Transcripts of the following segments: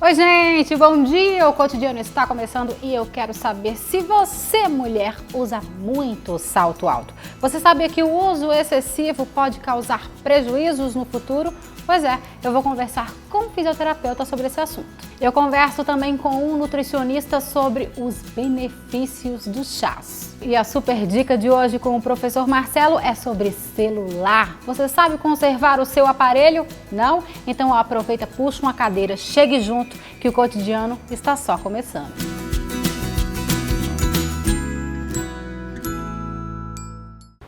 Oi gente, bom dia! O Cotidiano está começando e eu quero saber se você, mulher, usa muito salto alto. Você sabia que o uso excessivo pode causar prejuízos no futuro? Pois é, eu vou conversar com um fisioterapeuta sobre esse assunto. Eu converso também com um nutricionista sobre os benefícios dos chás. E a super dica de hoje com o professor Marcelo é sobre celular. Você sabe conservar o seu aparelho? Não? Então aproveita, puxa uma cadeira, chegue junto que o Cotidiano está só começando.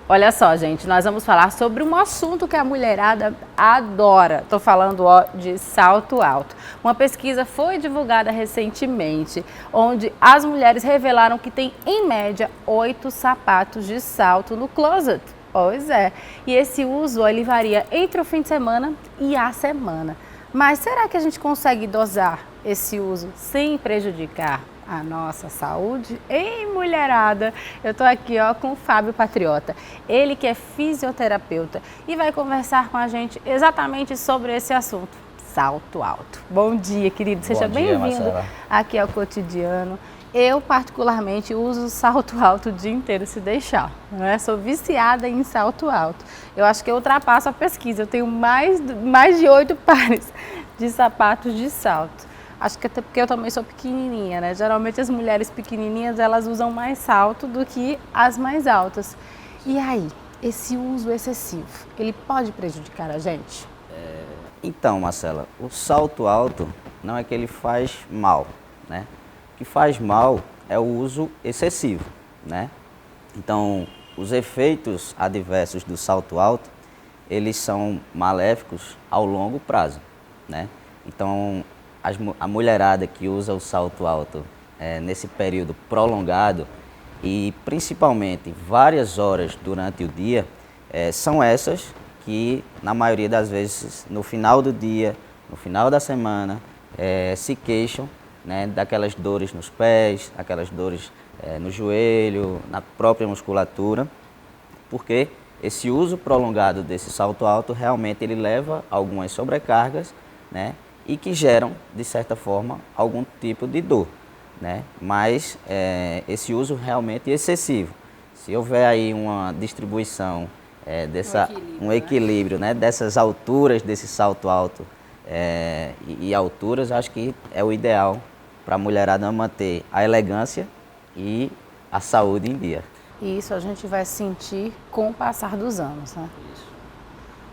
Olha só, gente, nós vamos falar sobre um assunto que a mulherada adora. Estou falando de salto alto. Uma pesquisa foi divulgada recentemente, onde as mulheres revelaram que tem, em média, 8 sapatos de salto no closet. Pois é, e esse uso ele varia entre o fim de semana e a semana. Mas será que a gente consegue dosar esse uso sem prejudicar a nossa saúde? Ei, mulherada! Eu tô aqui com o Fábio Patriota, ele que é fisioterapeuta e vai conversar com a gente exatamente sobre esse assunto, salto alto. Bom dia, querido, seja bem-vindo aqui ao Cotidiano. Eu particularmente uso salto alto o dia inteiro se deixar, né? Sou viciada em salto alto. Eu acho que eu ultrapasso a pesquisa, eu tenho mais de 8 pares de sapatos de salto. Acho que até porque eu também sou pequenininha, né? Geralmente as mulheres pequenininhas, elas usam mais salto do que as mais altas. E aí, esse uso excessivo, ele pode prejudicar a gente? Então, Marcela, o salto alto não é que ele faz mal, né? O que faz mal é o uso excessivo, né? Então, os efeitos adversos do salto alto, eles são maléficos ao longo prazo, né? Então, a mulherada que usa o salto alto nesse período prolongado e principalmente várias horas durante o dia, são essas que na maioria das vezes no final do dia, no final da semana, se queixam, né, daquelas dores nos pés, aquelas dores no joelho, na própria musculatura, porque esse uso prolongado desse salto alto realmente ele leva a algumas sobrecargas, né, e que geram, de certa forma, algum tipo de dor, né? Mas esse uso realmente é excessivo. Se houver aí uma distribuição, um equilíbrio, né? Dessas alturas, desse salto alto e alturas, acho que é o ideal para a mulherada manter a elegância e a saúde em dia. E isso a gente vai sentir com o passar dos anos, né? Isso.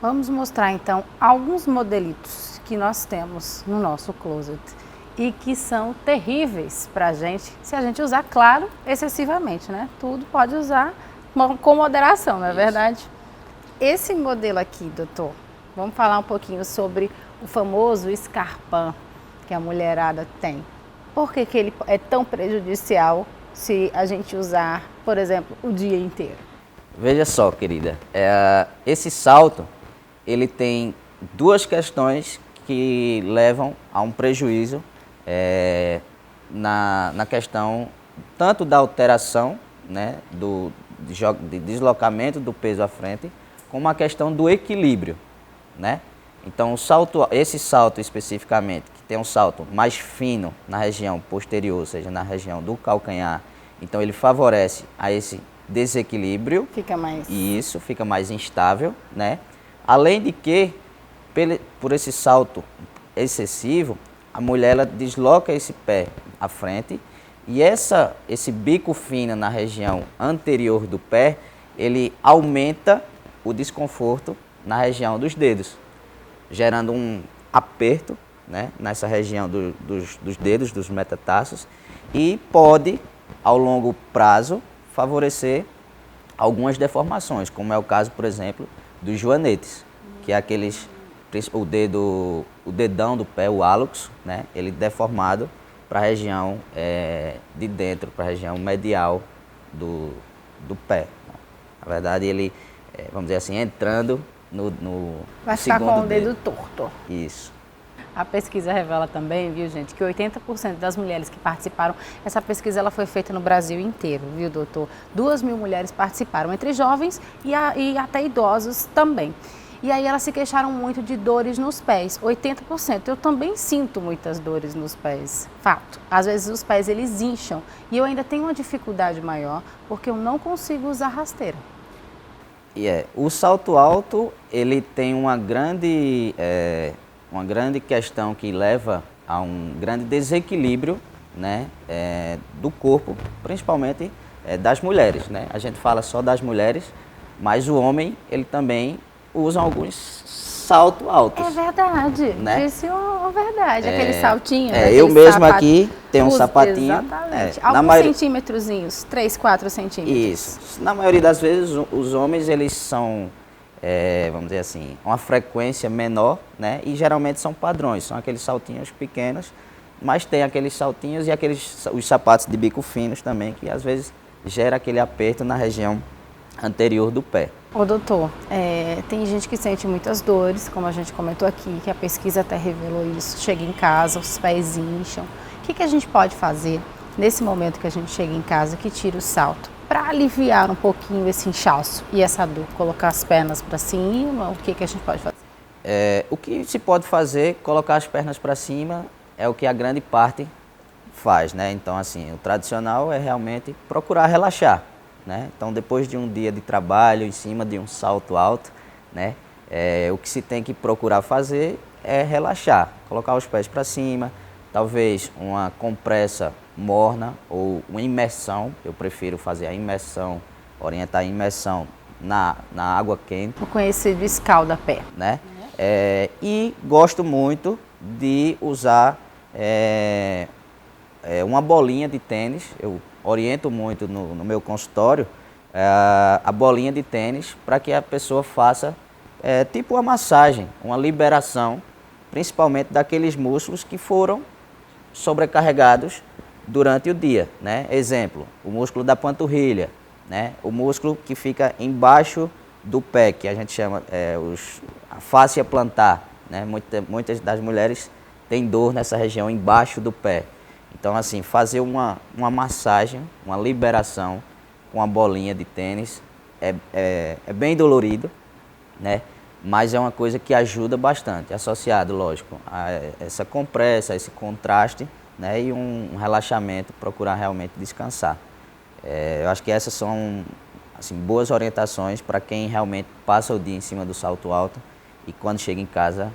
Vamos mostrar então alguns modelitos que nós temos no nosso closet e que são terríveis para a gente, se a gente usar, claro, excessivamente, né? Tudo pode usar com moderação, não é verdade? Esse modelo aqui, doutor, vamos falar um pouquinho sobre o famoso escarpão que a mulherada tem. Por que ele é tão prejudicial se a gente usar, por exemplo, o dia inteiro? Veja só, querida, esse salto, ele tem duas questões que levam a um prejuízo na questão tanto da alteração, né, de deslocamento do peso à frente, como a questão do equilíbrio, né? Então, esse salto especificamente, que tem um salto mais fino na região posterior, ou seja, na região do calcanhar, então ele favorece a esse desequilíbrio. Fica mais... Isso, fica mais instável, né? Além de que, por esse salto excessivo, a mulher ela desloca esse pé à frente e esse bico fino na região anterior do pé, ele aumenta o desconforto na região dos dedos, gerando um aperto, né, nessa região dos dedos, dos metatarsos, e pode, ao longo prazo, favorecer algumas deformações, como é o caso, por exemplo, dos joanetes, que é o dedão do pé, o hálux, né, ele deformado para a região de dentro, para a região medial do pé. Na verdade, ele, vamos dizer assim, entrando no vai ficar segundo com o dedo torto. Isso. A pesquisa revela também, viu, gente, que 80% das mulheres que participaram, essa pesquisa ela foi feita no Brasil inteiro, viu, doutor? 2.000 mulheres participaram, entre jovens e até idosos também. E aí elas se queixaram muito de dores nos pés, 80%. Eu também sinto muitas dores nos pés, fato. Às vezes os pés eles incham e eu ainda tenho uma dificuldade maior porque eu não consigo usar rasteira. O salto alto, ele tem uma grande questão que leva a um grande desequilíbrio, né, do corpo, principalmente das mulheres, né? A gente fala só das mulheres, mas o homem, ele também usa alguns saltos altos. É verdade, né? disse uma verdade, aquele saltinho. Eu mesmo aqui tenho um sapatinho. Exatamente, alguns centímetrozinhos, 3, 4 centímetros. Isso, na maioria das vezes os homens, eles são, vamos dizer assim, uma frequência menor, né? E geralmente são padrões, são aqueles saltinhos pequenos, mas tem aqueles saltinhos e os sapatos de bico finos também, que às vezes gera aquele aperto na região anterior do pé. Ô doutor, tem gente que sente muitas dores, como a gente comentou aqui, que a pesquisa até revelou isso, chega em casa, os pés incham. O que a gente pode fazer nesse momento que a gente chega em casa, que tira o salto, para aliviar um pouquinho esse inchaço e essa dor? Colocar as pernas para cima, o que a gente pode fazer? O que se pode fazer, colocar as pernas para cima, é o que a grande parte faz, né? Então, assim, o tradicional é realmente procurar relaxar, né? Então, depois de um dia de trabalho em cima de um salto alto, né? O que se tem que procurar fazer é relaxar, colocar os pés para cima, talvez uma compressa morna ou uma imersão. Eu prefiro fazer a imersão, orientar a imersão na água quente. O conhecido escalda-pé. Né? E gosto muito de usar uma bolinha de tênis. Eu oriento muito no meu consultório a bolinha de tênis para que a pessoa faça tipo uma massagem, uma liberação, principalmente daqueles músculos que foram sobrecarregados durante o dia, né? Exemplo, o músculo da panturrilha, né? O músculo que fica embaixo do pé, que a gente chama a fáscia plantar, né? Muitas das mulheres têm dor nessa região embaixo do pé. Então, assim, fazer uma massagem, uma liberação com a bolinha de tênis é bem dolorido, né? Mas é uma coisa que ajuda bastante, associado, lógico, a essa compressa, esse contraste, né? E um relaxamento, procurar realmente descansar. Eu acho que essas são assim, boas orientações para quem realmente passa o dia em cima do salto alto e quando chega em casa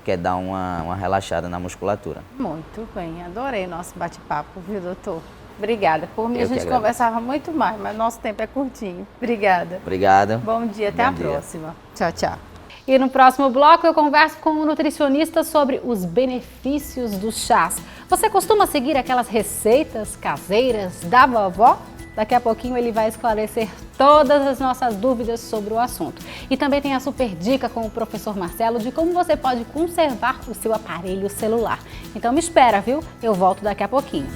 quer dar uma relaxada na musculatura. Muito bem, adorei o nosso bate-papo, viu, doutor? Obrigada. Por mim, a gente agradeço. Conversava muito mais, mas nosso tempo é curtinho. Obrigada. Obrigado. Bom dia, até Bom a dia. próxima. Tchau, tchau. E no próximo bloco eu converso com um nutricionista sobre os benefícios dos chás. Você costuma seguir aquelas receitas caseiras da vovó? Daqui a pouquinho ele vai esclarecer todas as nossas dúvidas sobre o assunto. E também tem a super dica com o professor Marcelo de como você pode conservar o seu aparelho celular. Então me espera, viu? Eu volto daqui a pouquinho.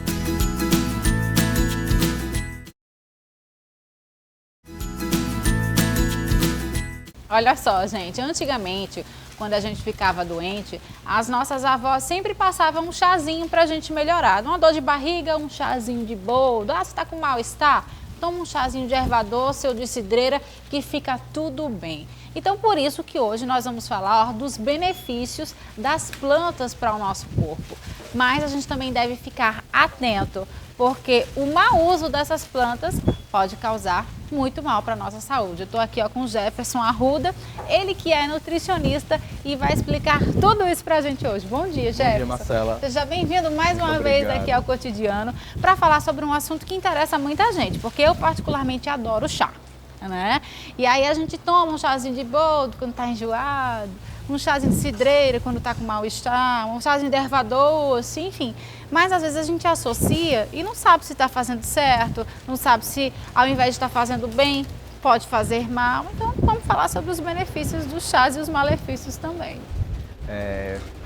Olha só, gente, antigamente, quando a gente ficava doente, as nossas avós sempre passavam um chazinho pra gente melhorar. Uma dor de barriga, um chazinho de boldo. Ah, você tá com mal-estar? Toma um chazinho de erva doce ou de cidreira que fica tudo bem. Então, por isso que hoje nós vamos falar dos benefícios das plantas para o nosso corpo. Mas a gente também deve ficar atento, porque o mau uso dessas plantas pode causar muito mal para a nossa saúde. Eu estou aqui com o Jefferson Arruda, ele que é nutricionista e vai explicar tudo isso para a gente hoje. Bom dia, Jefferson. Bom dia, Marcela. Seja bem-vindo mais uma vez aqui ao Cotidiano para falar sobre um assunto que interessa muita gente, porque eu particularmente adoro chá, né? E aí a gente toma um chazinho de boldo quando está enjoado, um chazinho de cidreira quando está com mal-estar, um chazinho de erva doce, enfim. Mas às vezes a gente associa e não sabe se está fazendo certo, não sabe se ao invés de estar fazendo bem, pode fazer mal. Então vamos falar sobre os benefícios dos chás e os malefícios também.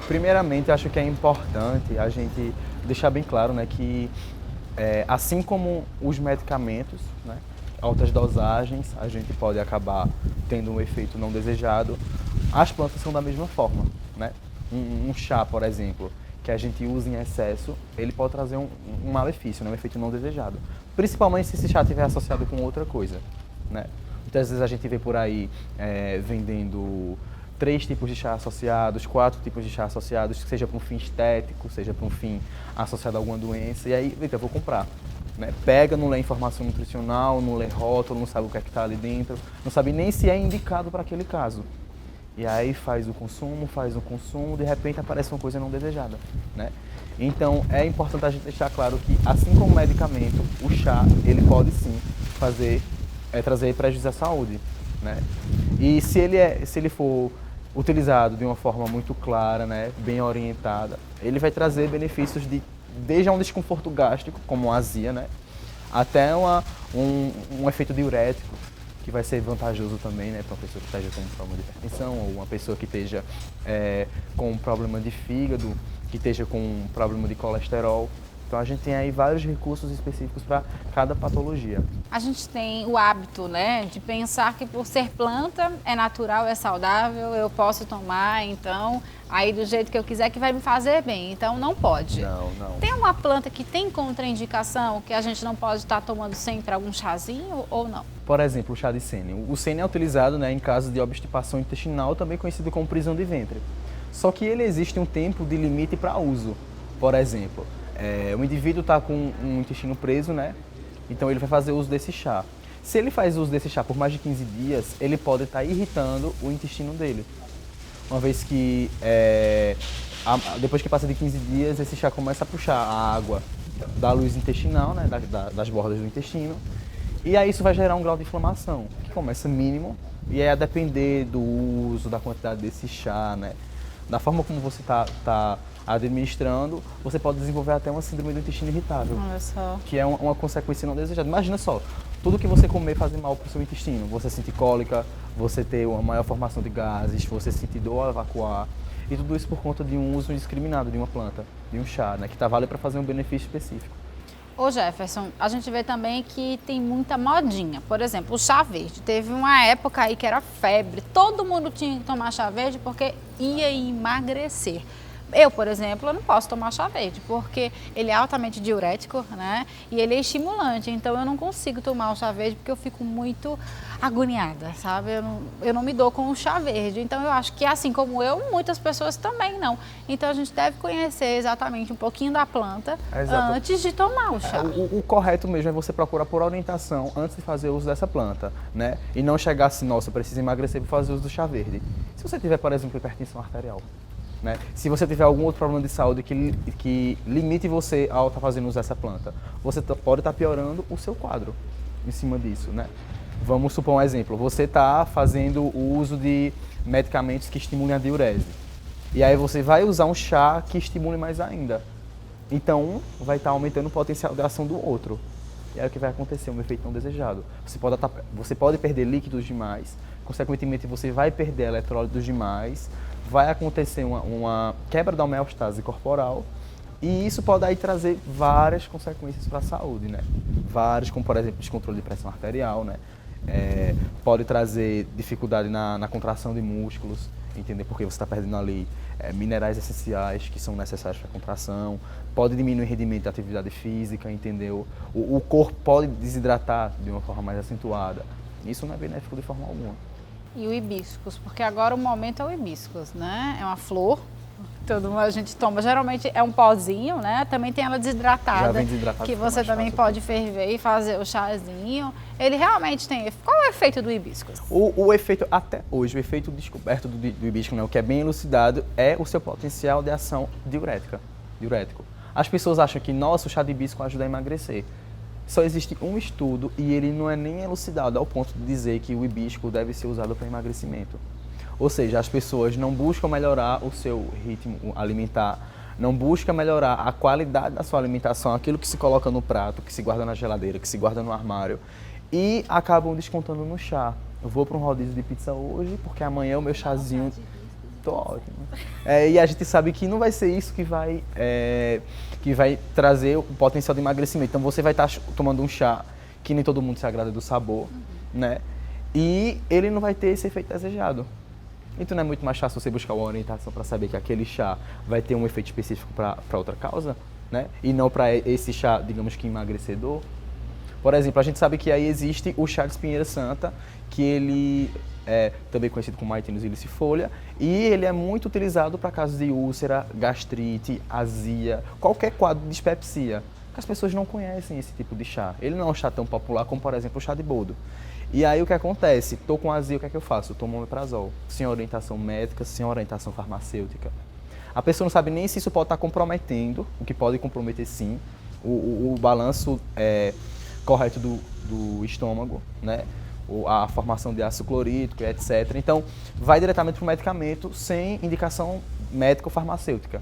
Primeiramente, acho que é importante a gente deixar bem claro, né, que assim como os medicamentos, né, altas dosagens, a gente pode acabar tendo um efeito não desejado. As plantas são da mesma forma, né? Um chá, por exemplo, que a gente usa em excesso, ele pode trazer um malefício, né? Um efeito não desejado. Principalmente se esse chá estiver associado com outra coisa, né? Muitas vezes a gente vê por aí vendendo 3 tipos de chá associados, 4 tipos de chá associados, seja para um fim estético, seja para um fim associado a alguma doença, e aí, eita, eu vou comprar. Né? Pega, não lê informação nutricional, não lê rótulo, não sabe o que é que está ali dentro, não sabe nem se é indicado para aquele caso. E aí faz o consumo, de repente aparece uma coisa não desejada, né? Então é importante a gente deixar claro que, assim como o medicamento, o chá, ele pode sim trazer prejuízo à saúde, né? E se ele for utilizado de uma forma muito clara, né, bem orientada, ele vai trazer benefícios desde um desconforto gástrico, como a azia, né, até um efeito diurético, que vai ser vantajoso também, né, para uma pessoa que esteja com um problema de hipertensão, ou uma pessoa que esteja com um problema de fígado, que esteja com um problema de colesterol. Então a gente tem aí vários recursos específicos para cada patologia. A gente tem o hábito, né, de pensar que por ser planta é natural, é saudável, eu posso tomar, então, aí do jeito que eu quiser que vai me fazer bem. Então não pode. Não. Tem uma planta que tem contraindicação que a gente não pode estar tomando sempre algum chazinho ou não? Por exemplo, o chá de sênio. O sênio é utilizado, né, em caso de obstipação intestinal, também conhecido como prisão de ventre. Só que ele existe um tempo de limite para uso. Por exemplo, o indivíduo está com um intestino preso, né? Então ele vai fazer uso desse chá. Se ele faz uso desse chá por mais de 15 dias, ele pode estar irritando o intestino dele. Uma vez que, depois que passa de 15 dias, esse chá começa a puxar a água da luz intestinal, né? Das bordas do intestino. E aí isso vai gerar um grau de inflamação, que começa mínimo, e aí a depender do uso, da quantidade desse chá, né? Da forma como você está administrando, você pode desenvolver até uma síndrome do intestino irritável. Olha só. Que é uma consequência não desejada. Imagina só, tudo que você comer faz mal para o seu intestino. Você sentir cólica, você ter uma maior formação de gases, você sentir dor ao evacuar. E tudo isso por conta de um uso indiscriminado de uma planta, de um chá, né, que está válido para fazer um benefício específico. Ô Jefferson, a gente vê também que tem muita modinha. Por exemplo, o chá verde. Teve uma época aí que era febre. Todo mundo tinha que tomar chá verde porque ia emagrecer. Eu, por exemplo, eu não posso tomar chá verde, porque ele é altamente diurético, né? E ele é estimulante, então eu não consigo tomar o chá verde porque eu fico muito agoniada, sabe? Eu não me dou com o chá verde. Então eu acho que, assim como eu, muitas pessoas também não. Então a gente deve conhecer exatamente um pouquinho da planta antes de tomar o chá. O correto mesmo é você procurar por orientação antes de fazer uso dessa planta, né? E não chegar assim, nossa, eu preciso emagrecer para fazer uso do chá verde. Se você tiver, por exemplo, hipertensão arterial, né? Se você tiver algum outro problema de saúde que limite você ao estar fazendo uso dessa planta, você pode estar piorando o seu quadro em cima disso, né? Vamos supor um exemplo, você está fazendo o uso de medicamentos que estimulem a diurese, e aí você vai usar um chá que estimule mais ainda. Então, um vai estar aumentando o potencial de ação do outro. E aí o que vai acontecer? Um efeito não desejado. Você pode perder líquidos demais, consequentemente você vai perder eletrólitos demais, vai acontecer uma quebra da homeostase corporal, e isso pode aí trazer várias consequências para a saúde, né? Várias, como por exemplo, descontrole de pressão arterial, né? Pode trazer dificuldade na contração de músculos, entender? Porque você está perdendo ali minerais essenciais que são necessários para a contração, pode diminuir o rendimento da atividade física, entendeu? O corpo pode desidratar de uma forma mais acentuada. Isso não é benéfico de forma alguma. E o hibiscus, porque agora o momento é o hibiscus, né? É uma flor, a gente toma, geralmente é um pozinho, né? Também tem ela desidratada, já vem desidratada, que você também pode ferver e fazer o chazinho. Ele realmente tem... Qual é o efeito do hibiscus? O efeito, até hoje, o efeito descoberto do hibiscus, né, o que é bem elucidado, é o seu potencial de ação diurético. As pessoas acham que, nossa, o chá de hibiscus ajuda a emagrecer. Só existe um estudo e ele não é nem elucidado ao ponto de dizer que o hibisco deve ser usado para emagrecimento. Ou seja, as pessoas não buscam melhorar o seu ritmo alimentar, não buscam melhorar a qualidade da sua alimentação, aquilo que se coloca no prato, que se guarda na geladeira, que se guarda no armário, e acabam descontando no chá. Eu vou para um rodízio de pizza hoje, porque amanhã o meu chazinho... Tô ótimo. E a gente sabe que não vai ser isso que vai trazer o potencial de emagrecimento. Então você vai estar tomando um chá que nem todo mundo se agrada do sabor, né? E ele não vai ter esse efeito desejado. Então não é muito mais fácil você buscar uma orientação para saber que aquele chá vai ter um efeito específico para outra causa, né? E não para esse chá, digamos que emagrecedor. Por exemplo, a gente sabe que aí existe o chá de espinheira santa, que ele é também conhecido como Maitínus ilicifolia, e ele é muito utilizado para casos de úlcera, gastrite, azia, qualquer quadro de dispepsia. As pessoas não conhecem esse tipo de chá. Ele não é um chá tão popular como, por exemplo, o chá de boldo. E aí o que acontece? Estou com azia, o que é que eu faço? Eu tomo omeprazol, sem orientação médica, sem orientação farmacêutica. A pessoa não sabe nem se isso pode estar comprometendo, o que pode comprometer sim, o balanço correto do estômago, né? A formação de ácido clorídrico, etc. Então, vai diretamente para o medicamento sem indicação médica ou farmacêutica.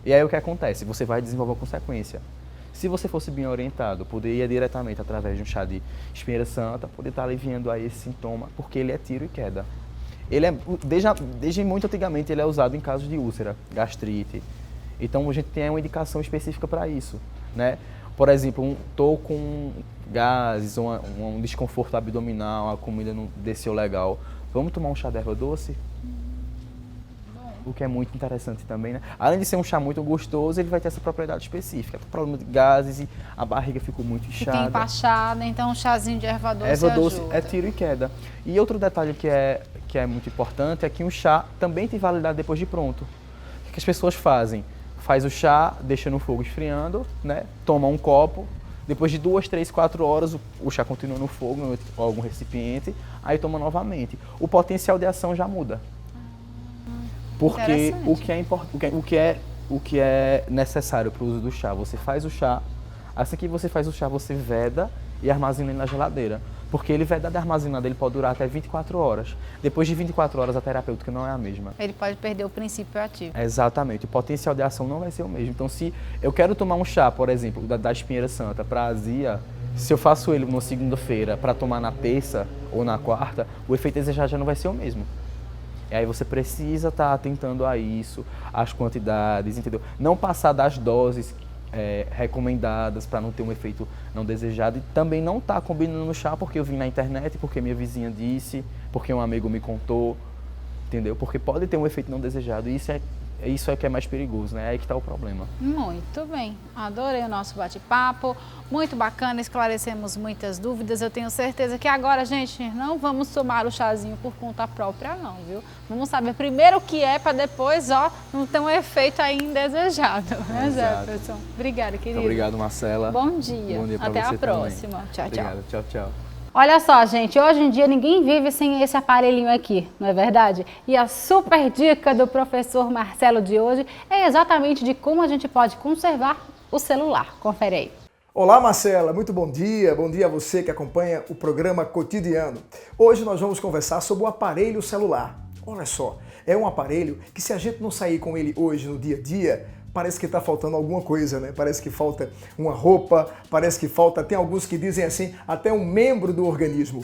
E aí o que acontece? Você vai desenvolver uma consequência. Se você fosse bem orientado, poderia diretamente, através de um chá de espinheira santa, poder estar aliviando aí esse sintoma, porque ele é tiro e queda. Ele é, desde muito antigamente, ele é usado em casos de úlcera, gastrite. Então, a gente tem uma indicação específica para isso, né? Por exemplo, estou com gases, um desconforto abdominal, a comida não desceu legal. Vamos tomar um chá de erva doce? O que é muito interessante também, né? Além de ser um chá muito gostoso, ele vai ter essa propriedade específica. Problema de gases e a barriga ficou muito inchada. Fica empachada, então um chazinho de erva doce Erva doce ajuda. é tiro e queda. E outro detalhe que é muito importante é que um chá também tem validade depois de pronto. O que as pessoas fazem? Faz o chá, deixa no fogo esfriando, né? Toma um copo. Depois de 2, 3, 4 horas, o chá continua no fogo, em algum recipiente, aí toma novamente. O potencial de ação já muda. Porque o que é necessário para o uso do chá, você faz o chá, assim que você faz o chá, você veda e armazena ele na geladeira. Porque ele vedado e armazenado, ele pode durar até 24 horas. Depois de 24 horas, a terapêutica não é a mesma. Ele pode perder o princípio ativo. Exatamente, o potencial de ação não vai ser o mesmo. Então, se eu quero tomar um chá, por exemplo, da espinheira santa para azia, se eu faço ele na segunda-feira para tomar na terça ou na quarta, o efeito desejado já não vai ser o mesmo. E aí você precisa estar atentando a isso, às quantidades, entendeu? Não passar das doses recomendadas para não ter um efeito não desejado e também não estar combinando no chá porque eu vi na internet, porque minha vizinha disse, porque um amigo me contou, entendeu? Porque pode ter um efeito não desejado e isso é que é mais perigoso, né? É aí que está o problema. Muito bem, adorei o nosso bate-papo, muito bacana, esclarecemos muitas dúvidas. Eu tenho certeza que agora, gente, não vamos tomar o chazinho por conta própria não, viu? Vamos saber primeiro o que é para depois, não ter um efeito aí indesejado, né, Jefferson? Obrigada, querido. Muito obrigado, Marcela. Bom dia. Bom dia para Até você a próxima. Também. Tchau, Obrigado. Tchau, tchau. Olha só, gente, hoje em dia ninguém vive sem esse aparelhinho aqui, não é verdade? E a super dica do professor Marcelo de hoje é exatamente de como a gente pode conservar o celular. Confere aí. Olá, Marcela, muito bom dia a você que acompanha o programa Cotidiano. Hoje nós vamos conversar sobre o aparelho celular. Olha só, é um aparelho que se a gente não sair com ele hoje no dia a dia, parece que está faltando alguma coisa, né? Parece que falta uma roupa, parece que falta, tem alguns que dizem assim, até um membro do organismo.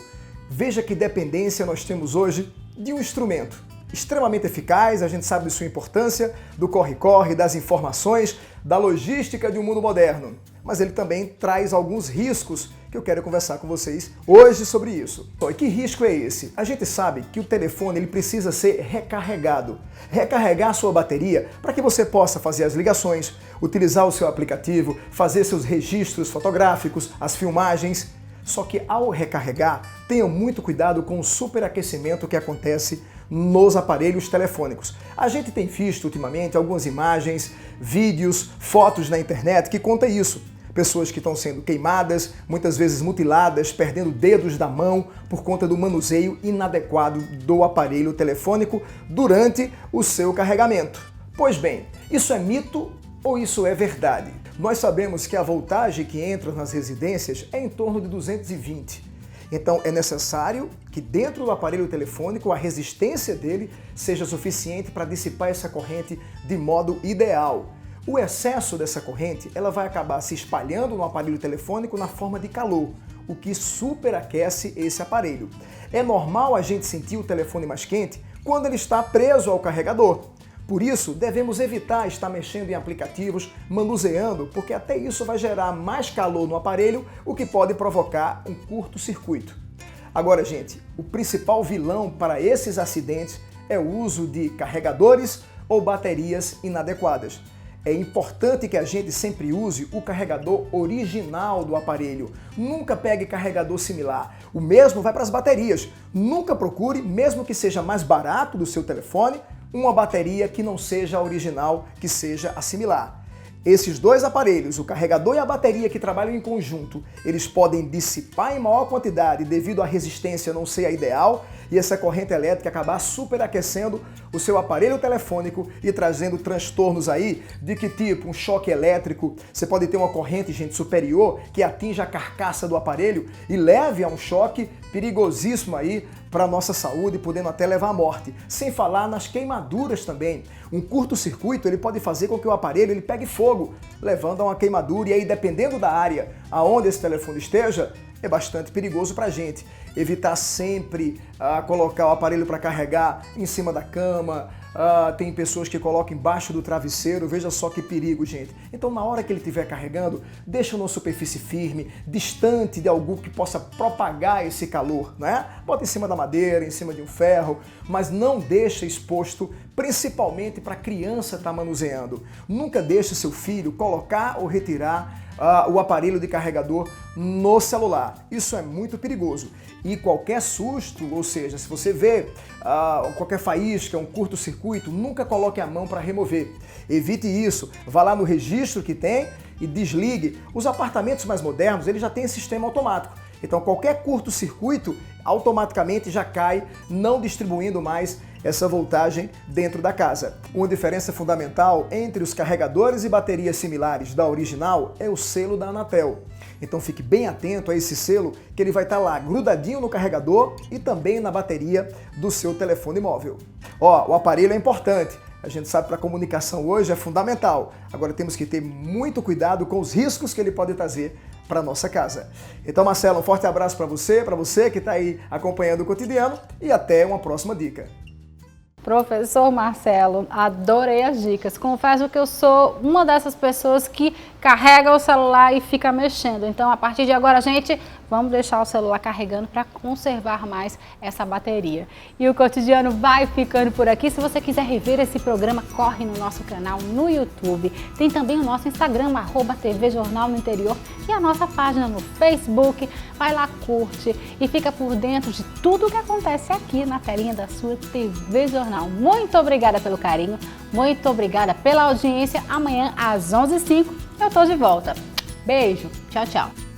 Veja que dependência nós temos hoje de um instrumento extremamente eficaz, a gente sabe de sua importância, do corre-corre, das informações, da logística de um mundo moderno. Mas ele também traz alguns riscos que eu quero conversar com vocês hoje sobre isso. E que risco é esse? A gente sabe que o telefone ele precisa ser recarregado. Recarregar a sua bateria para que você possa fazer as ligações, utilizar o seu aplicativo, fazer seus registros fotográficos, as filmagens. Só que ao recarregar, tenham muito cuidado com o superaquecimento que acontece nos aparelhos telefônicos. A gente tem visto ultimamente algumas imagens, vídeos, fotos na internet que contam isso. Pessoas que estão sendo queimadas, muitas vezes mutiladas, perdendo dedos da mão por conta do manuseio inadequado do aparelho telefônico durante o seu carregamento. Pois bem, isso é mito ou isso é verdade? Nós sabemos que a voltagem que entra nas residências é em torno de 220. Então é necessário que dentro do aparelho telefônico a resistência dele seja suficiente para dissipar essa corrente de modo ideal. O excesso dessa corrente ela vai acabar se espalhando no aparelho telefônico na forma de calor, o que superaquece esse aparelho. É normal a gente sentir o telefone mais quente quando ele está preso ao carregador. Por isso, devemos evitar estar mexendo em aplicativos, manuseando, porque até isso vai gerar mais calor no aparelho, o que pode provocar um curto-circuito. Agora, gente, o principal vilão para esses acidentes é o uso de carregadores ou baterias inadequadas. É importante que a gente sempre use o carregador original do aparelho. Nunca pegue carregador similar. O mesmo vai para as baterias. Nunca procure, mesmo que seja mais barato do seu telefone, uma bateria que não seja a original, que seja a similar. Esses dois aparelhos, o carregador e a bateria que trabalham em conjunto, eles podem dissipar em maior quantidade devido à resistência não ser a ideal e essa corrente elétrica acabar superaquecendo o seu aparelho telefônico e trazendo transtornos aí de que tipo? Um choque elétrico, você pode ter uma corrente, gente, superior que atinja a carcaça do aparelho e leve a um choque perigosíssimo aí para a nossa saúde, podendo até levar à morte. Sem falar nas queimaduras também. Um curto-circuito ele pode fazer com que o aparelho ele pegue fogo, levando a uma queimadura e aí dependendo da área aonde esse telefone esteja, é bastante perigoso para a gente. Evitar sempre colocar o aparelho para carregar em cima da cama, tem pessoas que colocam embaixo do travesseiro, veja só que perigo, gente. Então na hora que ele estiver carregando, deixa numa superfície firme, distante de algo que possa propagar esse calor, né? Bota em cima da madeira, em cima de um ferro, mas não deixa exposto, principalmente para a criança estar manuseando. Nunca deixe seu filho colocar ou retirar o aparelho de carregador no celular. Isso é muito perigoso. E qualquer susto, ou seja, se você vê qualquer faísca, um curto-circuito, nunca coloque a mão para remover. Evite isso. Vá lá no registro que tem e desligue. Os apartamentos mais modernos, eles já têm sistema automático. Então qualquer curto-circuito automaticamente já cai, não distribuindo mais essa voltagem dentro da casa. Uma diferença fundamental entre os carregadores e baterias similares da original é o selo da Anatel. Então fique bem atento a esse selo, que ele vai estar lá grudadinho no carregador e também na bateria do seu telefone móvel. O aparelho é importante. A gente sabe que para a comunicação hoje é fundamental. Agora temos que ter muito cuidado com os riscos que ele pode trazer para nossa casa. Então, Marcelo, um forte abraço para você que está aí acompanhando o Cotidiano e até uma próxima dica. Professor Marcelo, adorei as dicas. Confesso que eu sou uma dessas pessoas que carrega o celular e fica mexendo. Então, a partir de agora, gente, vamos deixar o celular carregando para conservar mais essa bateria. E o Cotidiano vai ficando por aqui. Se você quiser rever esse programa, corre no nosso canal no YouTube. Tem também o nosso Instagram, @TV Jornal no Interior, e a nossa página no Facebook. Vai lá, curte e fica por dentro de tudo o que acontece aqui na telinha da sua TV Jornal. Muito obrigada pelo carinho, muito obrigada pela audiência. Amanhã às 11h05 eu tô de volta. Beijo, tchau, tchau.